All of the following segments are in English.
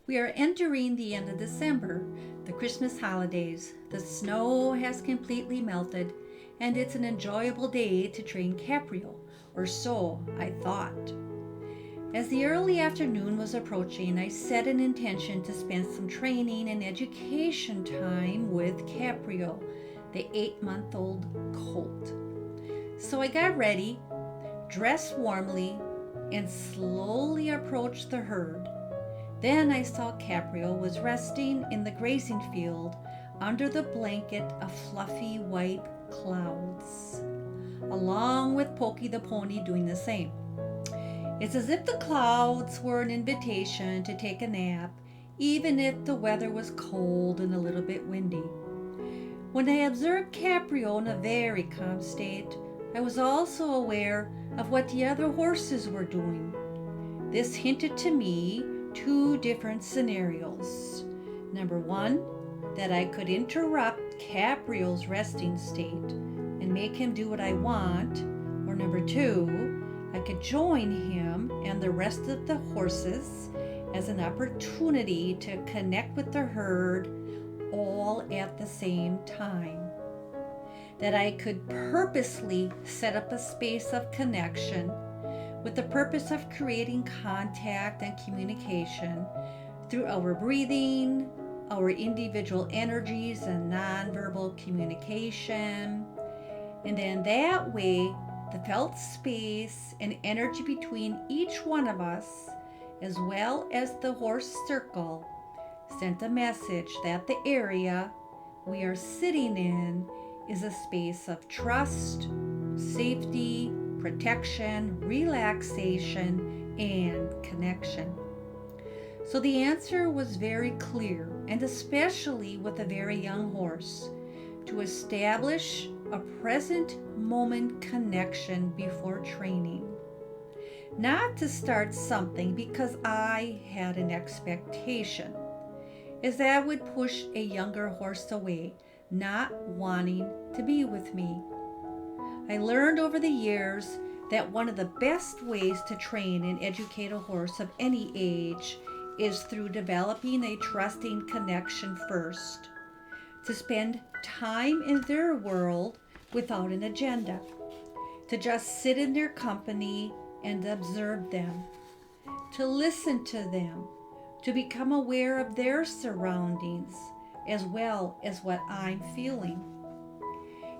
We are entering the end of December, the Christmas holidays. The snow has completely melted, and it's an enjoyable day to train Caprio, or so I thought. As the early afternoon was approaching, I set an intention to spend some training and education time with Caprio, the 8-month-old colt. So I got ready, dressed warmly, and slowly approached the herd. Then I saw Caprio was resting in the grazing field under the blanket of fluffy white clouds, along with Pokey the pony doing the same. It's as if the clouds were an invitation to take a nap, even if the weather was cold and a little bit windy. When I observed Caprio in a very calm state, I was also aware of what the other horses were doing. This hinted to me two different scenarios. Number one, that I could interrupt Caprio's resting state and make him do what I want, or number two, I could join him and the rest of the horses as an opportunity to connect with the herd all at the same time. That I could purposely set up a space of connection with the purpose of creating contact and communication through our breathing, our individual energies and nonverbal communication. And then that way, the felt space and energy between each one of us, as well as the horse circle, sent a message that the area we are sitting in is a space of trust, safety, protection, relaxation, and connection. So the answer was very clear, and especially with a very young horse, to establish a present moment connection before training. Not to start something because I had an expectation, as that would push a younger horse away, not wanting to be with me. I learned over the years that one of the best ways to train and educate a horse of any age is through developing a trusting connection first, to spend time in their world without an agenda, to just sit in their company and observe them, to listen to them, to become aware of their surroundings as well as what I'm feeling.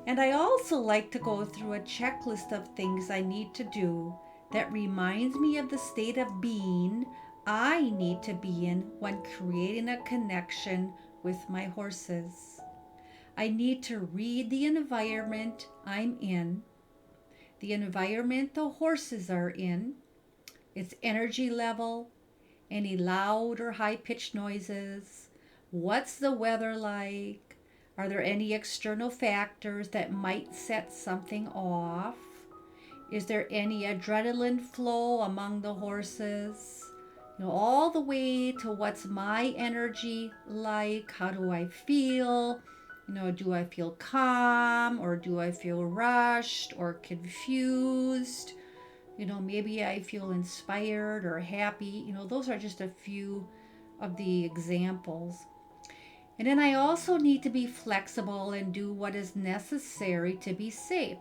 And I also like to go through a checklist of things I need to do that reminds me of the state of being I need to be in when creating a connection with my horses. I need to read the environment I'm in, the environment the horses are in, its energy level, any loud or high pitched noises, what's the weather like, are there any external factors that might set something off, is there any adrenaline flow among the horses, all the way to what's my energy like, how do I feel, do I feel calm or do I feel rushed or confused? Maybe I feel inspired or happy. Those are just a few of the examples. And then I also need to be flexible and do what is necessary to be safe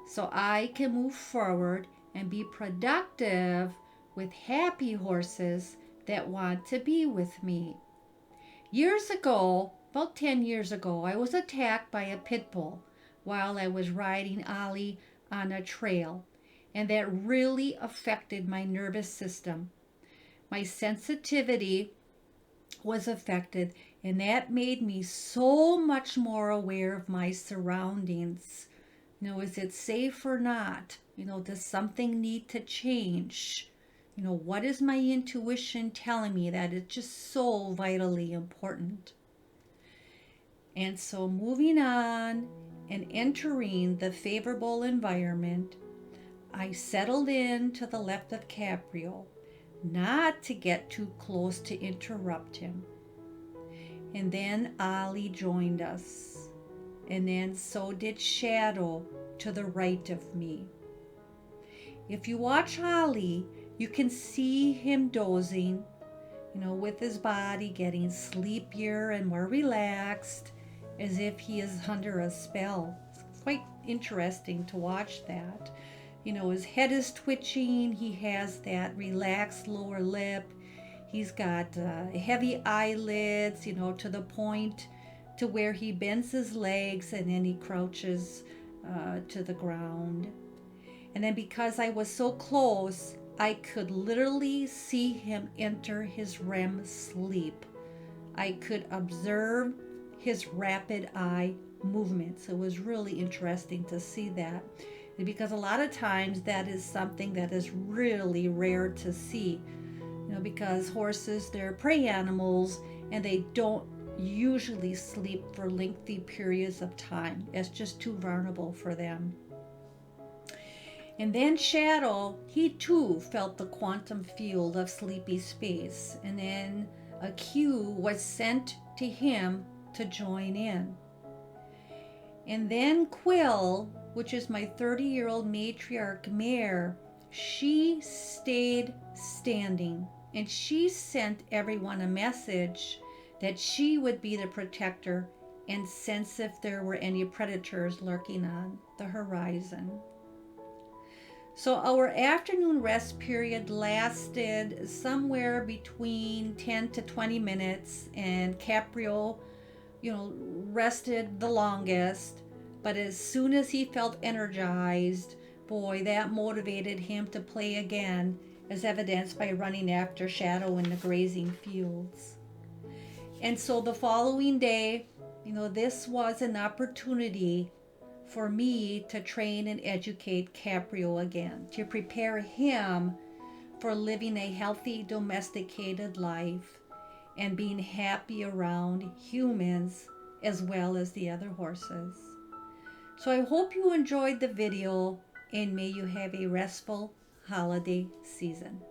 so I can move forward and be productive with happy horses that want to be with me. Years ago, about 10 years ago, I was attacked by a pit bull while I was riding Ollie on a trail, and that really affected my nervous system. My sensitivity was affected, and that made me so much more aware of my surroundings. Is it safe or not? Does something need to change? What is my intuition telling me that is just so vitally important? And so moving on and entering the favorable environment, I settled in to the left of Caprio, not to get too close to interrupt him. And then Ollie joined us. And then so did Shadow to the right of me. If you watch Ollie, you can see him dozing, with his body getting sleepier and more relaxed, as if he is under a spell. It's quite interesting to watch that. His head is twitching, he has that relaxed lower lip, he's got heavy eyelids, to the point to where he bends his legs and then he crouches to the ground. And then because I was so close, I could literally see him enter his REM sleep. I could observe his rapid eye movements. It was really interesting to see that, because a lot of times that is something that is really rare to see, because horses, they're prey animals and they don't usually sleep for lengthy periods of time. It's just too vulnerable for them. And then Shadow, he too felt the quantum field of sleepy space, and then a cue was sent to him to join in. And then Quill, which is my 30-year-old matriarch mare, she stayed standing, and she sent everyone a message that she would be the protector and sense if there were any predators lurking on the horizon. So our afternoon rest period lasted somewhere between 10 to 20 minutes, and Caprio, rested the longest. But as soon as he felt energized, boy, that motivated him to play again, as evidenced by running after Shadow in the grazing fields. And so the following day, this was an opportunity for me to train and educate Caprio again, to prepare him for living a healthy, domesticated life and being happy around humans as well as the other horses. So I hope you enjoyed the video, and may you have a restful holiday season.